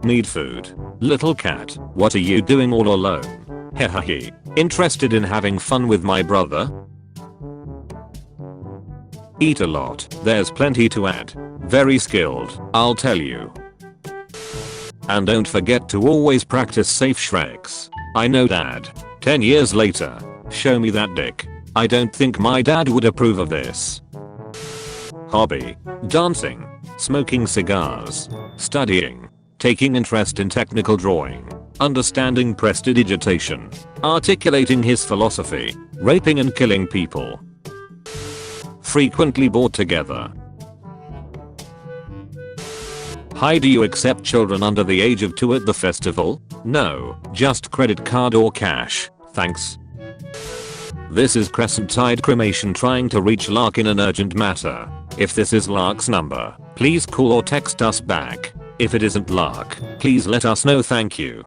Need food. Little cat, what are you doing all alone? Hehehe. Interested in having fun with my brother? Eat a lot, there's plenty to add. Very skilled, I'll tell you. And don't forget to always practice safe Shreks. I know dad. 10 years later. Show me that dick. I don't think my dad would approve of this. Hobby. Dancing. Smoking cigars. Studying. Taking interest in technical drawing. Understanding prestidigitation. Articulating his philosophy. Raping and killing people. Frequently bored together. Hi, do you accept children under the age of 2 at the festival? No, just credit card or cash, thanks. This is Crescent Tide Cremation trying to reach Lark in an urgent matter. If this is Lark's number, please call or text us back. If it isn't Lark, please let us know, thank you.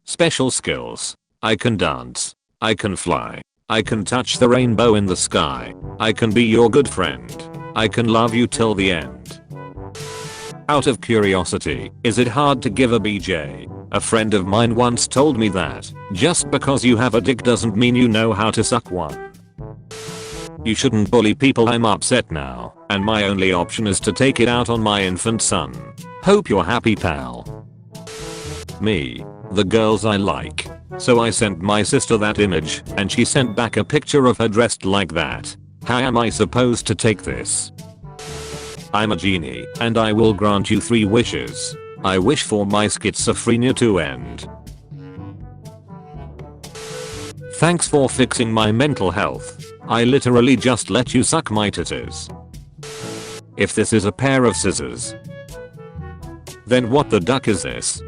Special skills. I can dance. I can fly. I can touch the rainbow in the sky. I can be your good friend. I can love you till the end. Out of curiosity, is it hard to give a BJ? A friend of mine once told me that just because you have a dick doesn't mean you know how to suck one. You shouldn't bully people. I'm upset now, and my only option is to take it out on my infant son. Hope you're happy, pal. Me. The girls I like. So I sent my sister that image, and she sent back a picture of her dressed like that. How am I supposed to take this? I'm a genie, and I will grant you 3 wishes. I wish for my schizophrenia to end. Thanks for fixing my mental health. I literally just let you suck my titties. If this is a pair of scissors, then what the duck is this?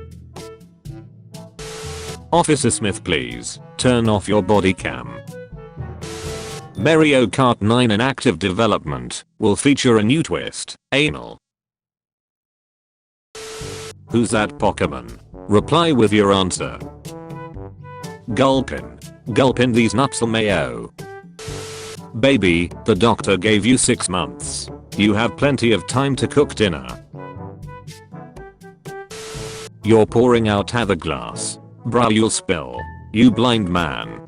Officer Smith, please turn off your body cam. Mario Kart 9 in active development will feature a new twist, anal. Who's that Pokemon? Reply with your answer. Gulpin. Gulpin these nuts, mayo. Baby, the doctor gave you 6 months. You have plenty of time to cook dinner. You're pouring out the glass. Bruh, you'll spill. You blind man.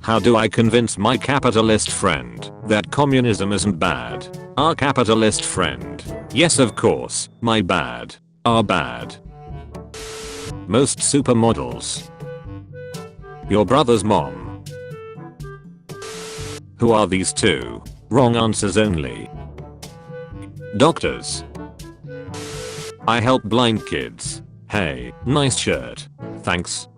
How do I convince my capitalist friend that communism isn't bad? Our capitalist friend. Yes, of course, my bad. Are bad. Most supermodels. Your brother's mom. Who are these two? Wrong answers only. Doctors. I help blind kids. Hey, nice shirt. Thanks.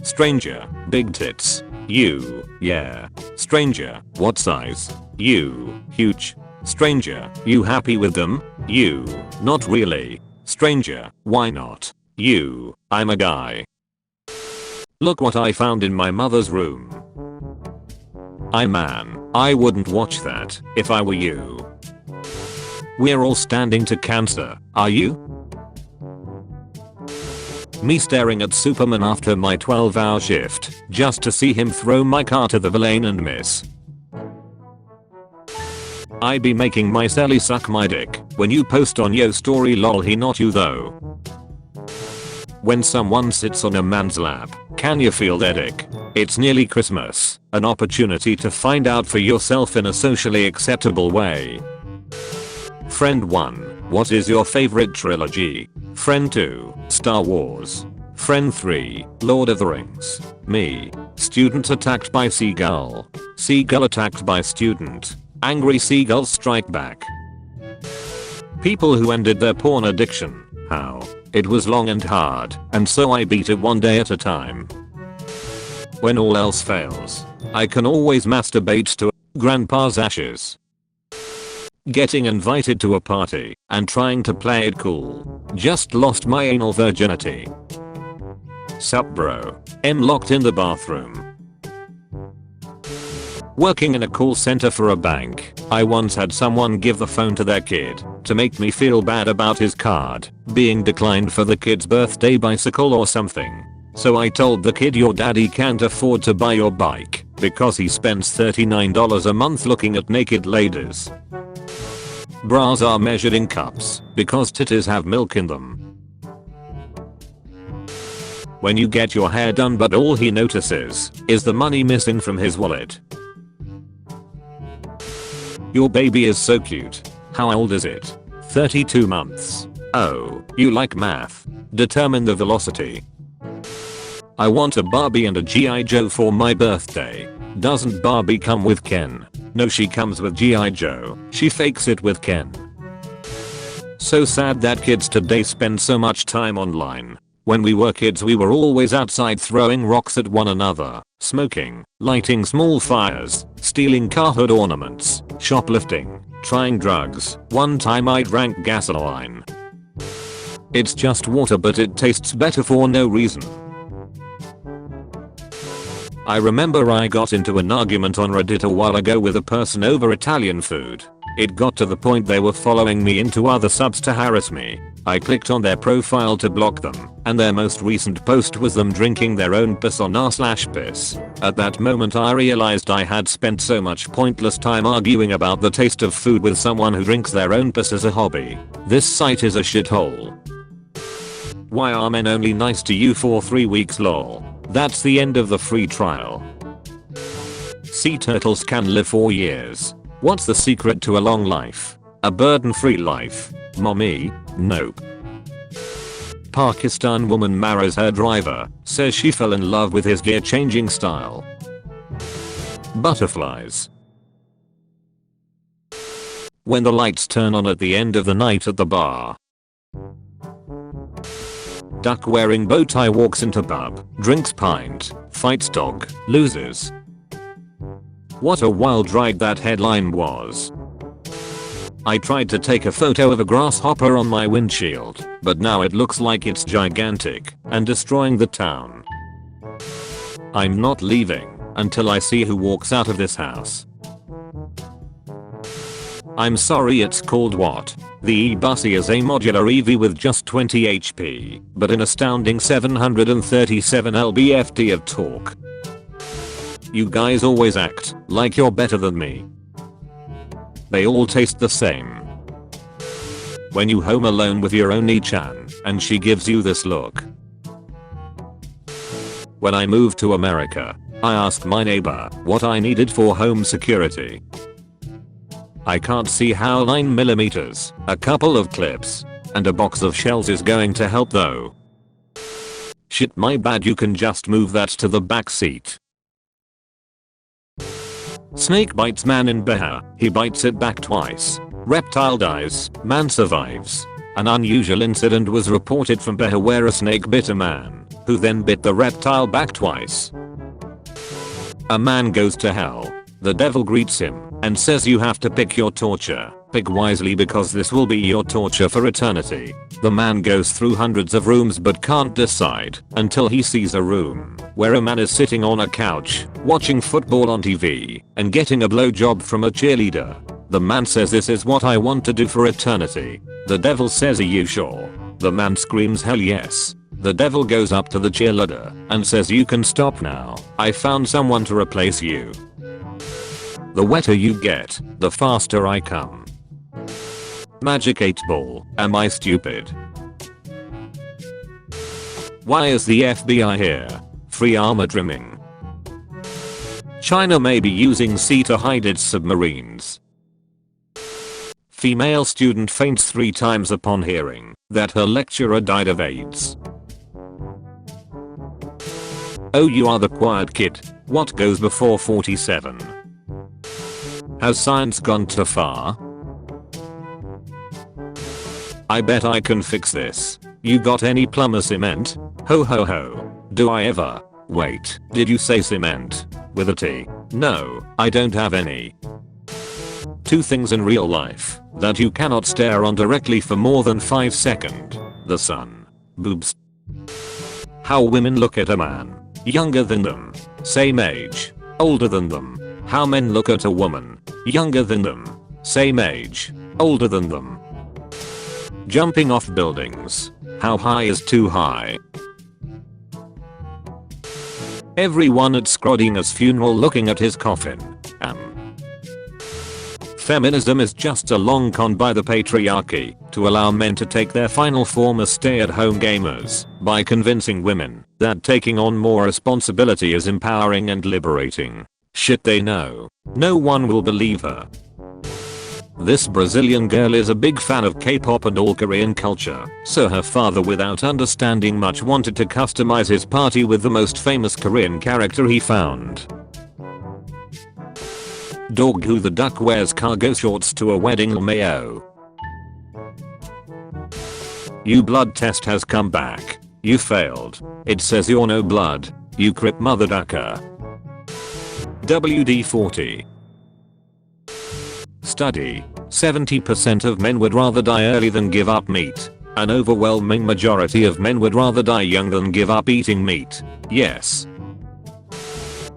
Stranger, big tits. You, yeah. Stranger, what size? You, huge. Stranger, you happy with them? You, not really. Stranger, why not? You, I'm a guy. Look what I found in my mother's room. Man, I wouldn't watch that if I were you. We're all standing to cancer, are you? Me staring at Superman after my 12-hour shift just to see him throw my car to the lane and miss. I be making my Sally suck my dick when you post on yo story, lol, he not you though. When someone sits on a man's lap, can you feel their dick? It's nearly Christmas, an opportunity to find out for yourself in a socially acceptable way. Friend 1, what is your favorite trilogy? Friend 2, Star Wars. Friend 3, Lord of the Rings. Me. Student attacked by seagull. Seagull attacked by student. Angry seagulls strike back. People who ended their porn addiction. How? It was long and hard, and so I beat it one day at a time. When all else fails, I can always masturbate to grandpa's ashes. Getting invited to a party and trying to play it cool. Just lost my anal virginity. Sup bro. Locked in the bathroom. Working in a call center for a bank, I once had someone give the phone to their kid to make me feel bad about his card being declined for the kid's birthday bicycle or something. So I told the kid, your daddy can't afford to buy your bike because he spends $39 a month looking at naked ladies. Bras are measured in cups because titties have milk in them. When you get your hair done but all he notices is the money missing from his wallet. Your baby is so cute. How old is it? 32 months. Oh, you like math. Determine the velocity. I want a Barbie and a G.I. Joe for my birthday. Doesn't Barbie come with Ken? No, she comes with G.I. Joe. She fakes it with Ken. So sad that kids today spend so much time online. When we were kids we were always outside throwing rocks at one another, smoking, lighting small fires, stealing car hood ornaments, shoplifting, trying drugs. One time I drank gasoline. It's just water but it tastes better for no reason. I remember I got into an argument on Reddit a while ago with a person over Italian food. It got to the point they were following me into other subs to harass me. I clicked on their profile to block them, and their most recent post was them drinking their own piss on r/piss. At that moment I realized I had spent so much pointless time arguing about the taste of food with someone who drinks their own piss as a hobby. This site is a shithole. Why are men only nice to you for 3 weeks lol? That's the end of the free trial. Sea turtles can live 4 years. What's the secret to a long life? A burden-free life? Mommy? Nope. Pakistan woman marries her driver, says she fell in love with his gear-changing style. Butterflies. When the lights turn on at the end of the night at the bar. Duck wearing bow tie walks into pub, drinks pint, fights dog, loses. What a wild ride that headline was. I tried to take a photo of a grasshopper on my windshield, but now it looks like it's gigantic and destroying the town. I'm not leaving until I see who walks out of this house. I'm sorry, it's called what? The e-Bussy is a modular EV with just 20 HP, but an astounding 737 lb-ft of torque. You guys always act like you're better than me. They all taste the same. When you home alone with your Oni-chan, and she gives you this look. When I moved to America, I asked my neighbor what I needed for home security. I can't see how 9mm, a couple of clips, and a box of shells is going to help though. Shit, my bad, you can just move that to the back seat. Snake bites man in bear, he bites it back twice. Reptile dies, man survives. An unusual incident was reported from Bear where a snake bit a man, who then bit the reptile back twice. A man goes to hell. The devil greets him and says you have to pick your torture. Pick wisely because this will be your torture for eternity. The man goes through hundreds of rooms but can't decide until he sees a room where a man is sitting on a couch, watching football on TV, and getting a blowjob from a cheerleader. The man says, "This is what I want to do for eternity." The devil says, "Are you sure?" The man screams, "Hell yes." The devil goes up to the cheerleader and says, "You can stop now. I found someone to replace you. The wetter you get, the faster I come." Magic 8 Ball, am I stupid? Why is the FBI here? Free armor trimming. China may be using sea to hide its submarines. Female student faints 3 times upon hearing that her lecturer died of AIDS. Oh, you are the quiet kid. What goes before 47? Has science gone too far? I bet I can fix this. You got any plumber cement? Ho ho ho. Do I ever? Wait, did you say cement? With a T? No, I don't have any. 2 things in real life that you cannot stare on directly for more than 5 seconds. The sun. Boobs. How women look at a man. Younger than them. Same age. Older than them. How men look at a woman. Younger than them. Same age. Older than them. Jumping off buildings. How high is too high? Everyone at Scrodinger's funeral looking at his coffin. Feminism is just a long con by the patriarchy to allow men to take their final form as stay-at-home gamers by convincing women that taking on more responsibility is empowering and liberating. Shit they know. No one will believe her. This Brazilian girl is a big fan of K-pop and all Korean culture, so her father, without understanding much, wanted to customize his party with the most famous Korean character he found. Dog who the duck wears cargo shorts to a wedding. LMAO. Your blood test has come back. You failed. It says you're no blood. You crip mother ducker. WD-40. Study. 70% of men would rather die early than give up meat. An overwhelming majority of men would rather die young than give up eating meat. Yes.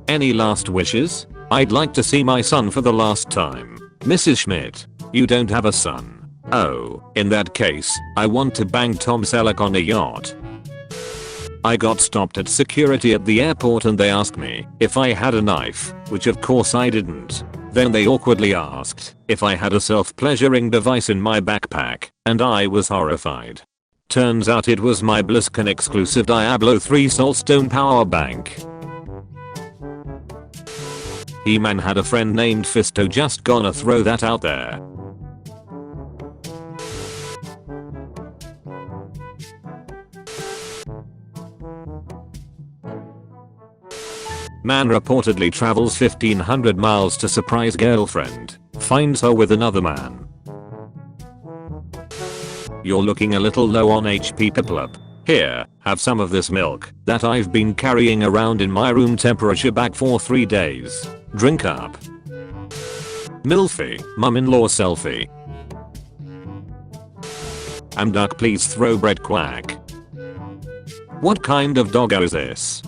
Any last wishes? I'd like to see my son for the last time. Mrs. Schmidt, you don't have a son. Oh, in that case, I want to bang Tom Selleck on a yacht. I got stopped at security at the airport and they asked me if I had a knife, which of course I didn't. Then they awkwardly asked if I had a self-pleasuring device in my backpack, and I was horrified. Turns out it was my BlizzCon exclusive Diablo 3 Soulstone power bank. He-Man had a friend named Fisto, just gonna throw that out there. Man reportedly travels 1500 miles to surprise girlfriend. Finds her with another man. You're looking a little low on HP, Piplup. Here, have some of this milk that I've been carrying around in my room temperature bag for 3 days. Drink up. Milfy, mum-in-law selfie. I'm duck, please throw bread, quack. What kind of doggo is this?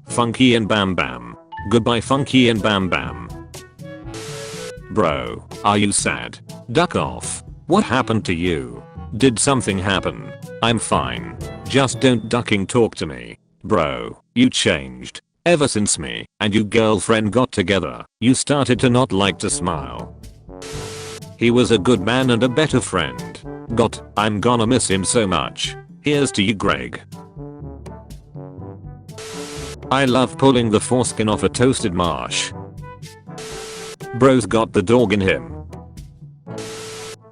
Funky and Bam Bam. Goodbye Funky and Bam Bam. Bro, are you sad? Duck off. What happened to you? Did something happen? I'm fine. Just don't ducking talk to me. Bro, you changed. Ever since me and your girlfriend got together, you started to not like to smile. He was a good man and a better friend. I'm gonna miss him so much. Here's to you, Greg. I love pulling the foreskin off a toasted marsh. Bro's got the dog in him.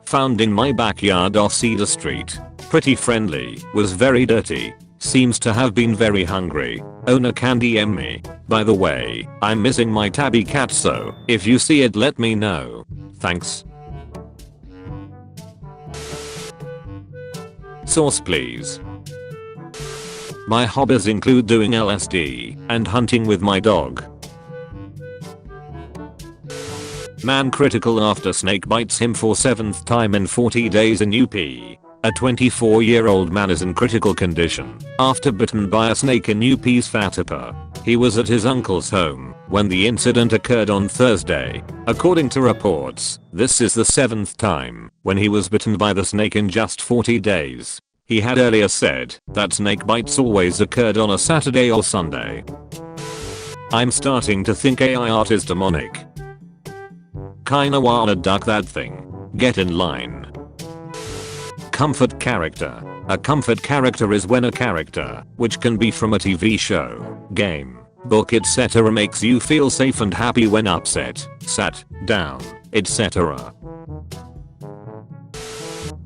Found in my backyard off Cedar Street. Pretty friendly, was very dirty. Seems to have been very hungry. Owner can DM me. By the way, I'm missing my tabby cat, so if you see it let me know. Thanks. Source please. My hobbies include doing LSD and hunting with my dog. Man critical after snake bites him for 7th time in 40 days in UP. A 24-year-old man is in critical condition after bitten by a snake in UP's Fatapa. He was at his uncle's home when the incident occurred on Thursday. According to reports, this is the 7th time when he was bitten by the snake in just 40 days. He had earlier said that snake bites always occurred on a Saturday or Sunday. I'm starting to think AI art is demonic. Kinda wanna duck that thing. Get in line. Comfort character. A comfort character is when a character, which can be from a TV show, game, book, etc., makes you feel safe and happy when upset, sat, down, etc.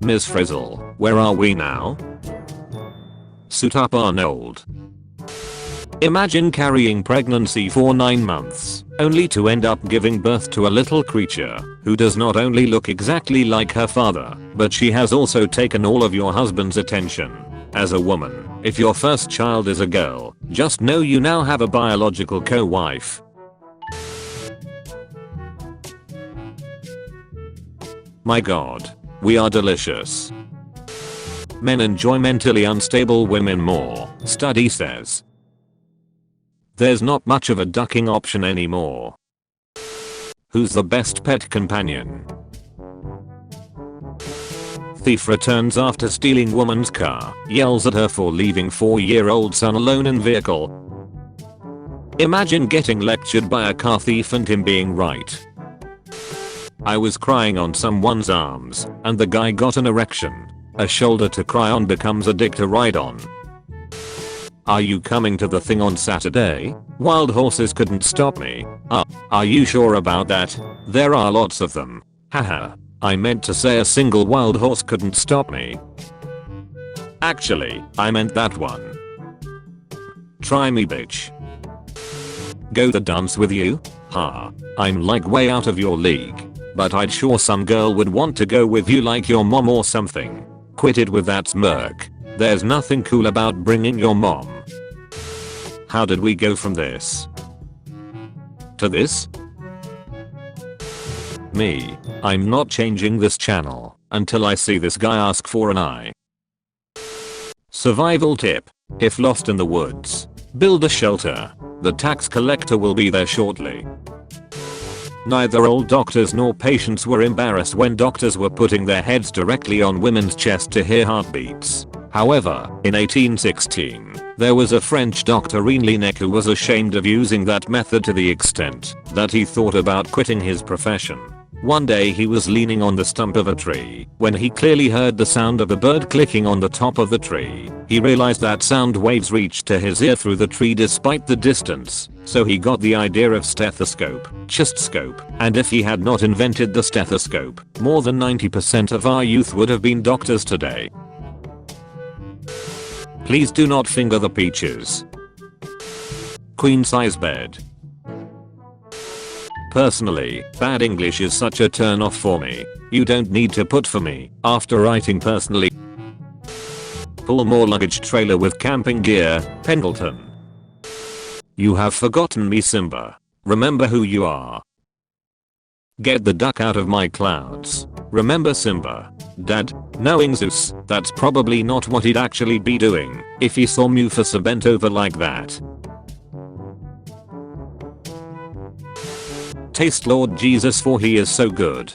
Ms. Frizzle, where are we now? Suit up, Arnold. Imagine carrying pregnancy for 9 months, only to end up giving birth to a little creature who does not only look exactly like her father, but she has also taken all of your husband's attention. As a woman, if your first child is a girl, just know you now have a biological co-wife. My god, we are delicious. Men enjoy mentally unstable women more, study says. There's not much of a ducking option anymore. Who's the best pet companion? Thief returns after stealing woman's car, yells at her for leaving 4-year-old son alone in vehicle. Imagine getting lectured by a car thief and him being right. I was crying on someone's arms, and the guy got an erection. A shoulder to cry on becomes a dick to ride on. Are you coming to the thing on Saturday? Wild horses couldn't stop me. Are you sure about that? There are lots of them. Haha. I meant to say a single wild horse couldn't stop me. Actually, I meant that one. Try me, bitch. Go the dance with you? Ha. I'm like way out of your league. But I'd sure some girl would want to go with you, like your mom or something. Quit it with that smirk. There's nothing cool about bringing your mom. How did we go from this to this? Me. I'm not changing this channel until I see this guy ask for an eye. Survival tip. If lost in the woods, build a shelter. The tax collector will be there shortly. Neither old doctors nor patients were embarrassed when doctors were putting their heads directly on women's chests to hear heartbeats. However, in 1816, there was a French doctor Renlinec who was ashamed of using that method to the extent that he thought about quitting his profession. One day he was leaning on the stump of a tree when he clearly heard the sound of a bird clicking on the top of the tree. He realized that sound waves reached to his ear through the tree despite the distance, so he got the idea of stethoscope, chest scope, and if he had not invented the stethoscope, more than 90% of our youth would have been doctors today. Please do not finger the peaches. Queen size bed. Personally, bad English is such a turn off for me. You don't need to put for me after writing personally. Pull more luggage trailer with camping gear, Pendleton. You have forgotten me, Simba. Remember who you are. Get the duck out of my clouds. Remember Simba. Dad, knowing Zeus, that's probably not what he'd actually be doing if he saw Mufasa bent over like that. Taste Lord Jesus, for he is so good.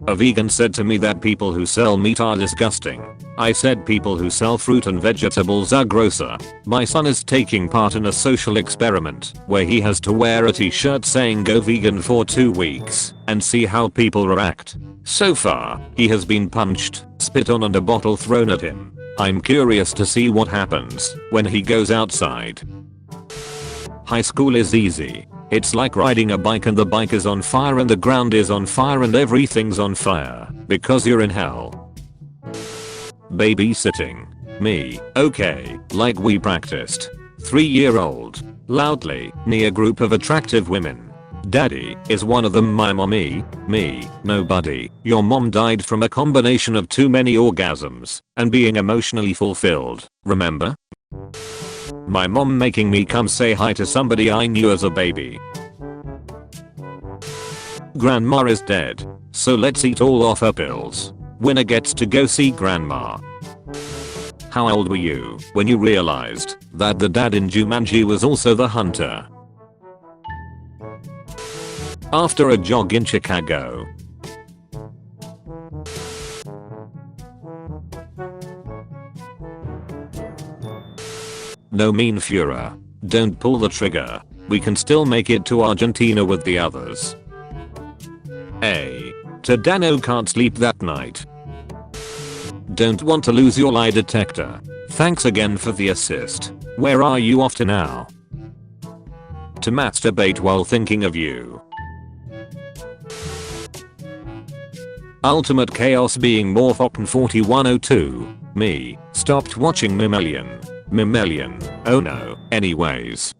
A vegan said to me that people who sell meat are disgusting. I said people who sell fruit and vegetables are grosser. My son is taking part in a social experiment where he has to wear a t-shirt saying go vegan for 2 weeks and see how people react. So far, he has been punched, spit on, and a bottle thrown at him. I'm curious to see what happens when he goes outside. High school is easy. It's like riding a bike and the bike is on fire and the ground is on fire and everything's on fire because you're in hell. Babysitting. Me. Okay, like we practiced. 3-year-old. Loudly, near a group of attractive women. Daddy, is one of them my mommy? Me. Nobody. Your mom died from a combination of too many orgasms and being emotionally fulfilled, remember? My mom making me come say hi to somebody I knew as a baby. Grandma is dead, so let's eat all of her pills. Winner gets to go see grandma. How old were you when you realized that the dad in Jumanji was also the hunter? After a jog in Chicago. No mean Führer. Don't pull the trigger. We can still make it to Argentina with the others. Tadano can't sleep that night. Don't want to lose your lie detector. Thanks again for the assist. Where are you off to now? To masturbate while thinking of you. Ultimate chaos being more fucking 4102. Me. Stopped watching Memellion. Oh no. Anyways.